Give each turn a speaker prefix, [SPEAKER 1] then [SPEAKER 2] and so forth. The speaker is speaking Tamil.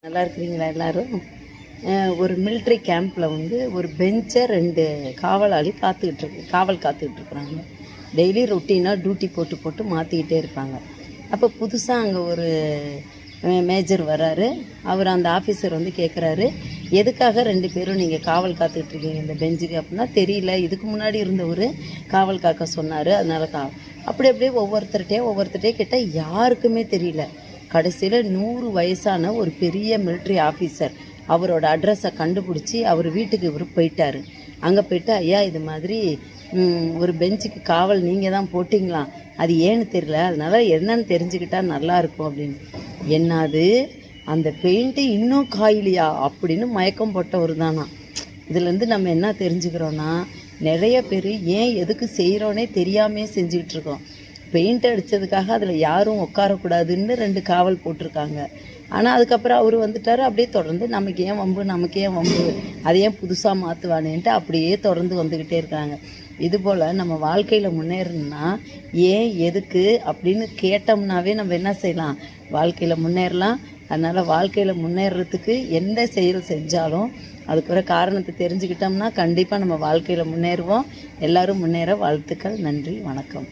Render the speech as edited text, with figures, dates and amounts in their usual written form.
[SPEAKER 1] நல்லா இருக்கிறீங்களா எல்லோரும்? ஒரு மிலிட்ரி கேம்பில் வந்து ஒரு பெஞ்சை 2 காவல் காத்துக்கிட்டு இருக்கிறாங்க. டெய்லி ரொட்டீனாக டியூட்டி போட்டு மாற்றிக்கிட்டே இருப்பாங்க. அப்போ புதுசாக அங்கே ஒரு மேஜர் வராரு. அவர் அந்த ஆஃபீஸர் வந்து கேட்குறாரு, எதுக்காக 2 பேரும் நீங்கள் காவல் காத்துக்கிட்டுருக்கீங்க இந்த பெஞ்சுக்கு? அப்படின்னா தெரியல, இதுக்கு முன்னாடி இருந்தவர் காவல் காக்க சொன்னார், அதனால் அப்படியே ஒவ்வொருத்தர்கிட்டே கேட்டால் யாருக்குமே தெரியல. கடைசியில் 100 வயசான ஒரு பெரிய மிலிட்ரி ஆஃபீஸர் அவரோட அட்ரஸை கண்டுபிடிச்சி அவர் வீட்டுக்கு இவர் போயிட்டார். அங்கே போயிட்டு, ஐயா இது மாதிரி ஒரு பெஞ்சுக்கு காவல் நீங்கள் தான் போட்டிங்களா, அது ஏன்னு தெரியல, அதனால் என்னன்னு தெரிஞ்சுக்கிட்டால் நல்லாயிருக்கும் அப்படின்னு. என்னது அந்த பெயிண்ட்டு இன்னும் காயிலையா அப்படின்னு மயக்கம் போட்டவர் தானா. இதுலேருந்து நம்ம என்ன தெரிஞ்சுக்கிறோன்னா, நிறைய பேர் ஏன் எதுக்கு செய்கிறோன்னே தெரியாமே செஞ்சுக்கிட்டு இருக்கோம். பெயிண்ட் அடித்ததுக்காக அதில் யாரும் உட்காரக்கூடாதுன்னு 2 காவல் போட்டிருக்காங்க. ஆனால் அதுக்கப்புறம் அவர் வந்துட்டார். அப்படியே தொடர்ந்து நமக்கு ஏன் வம்பு, அதை ஏன் புதுசாக மாற்றுவானேன்ட்டு அப்படியே தொடர்ந்து வந்துக்கிட்டே இருக்காங்க. இதுபோல் நம்ம வாழ்க்கையில் முன்னேறணும்னா ஏன் எதுக்கு அப்படின்னு கேட்டோம்னாவே நம்ம என்ன செய்யலாம், வாழ்க்கையில் முன்னேறலாம். அதனால் வாழ்க்கையில் முன்னேறத்துக்கு எந்த செயல் செஞ்சாலும் அதுக்கு காரணத்தை தெரிஞ்சுக்கிட்டோம்னா கண்டிப்பாக நம்ம வாழ்க்கையில் முன்னேறுவோம். எல்லோரும் முன்னேற வாழ்த்துக்கள். நன்றி, வணக்கம்.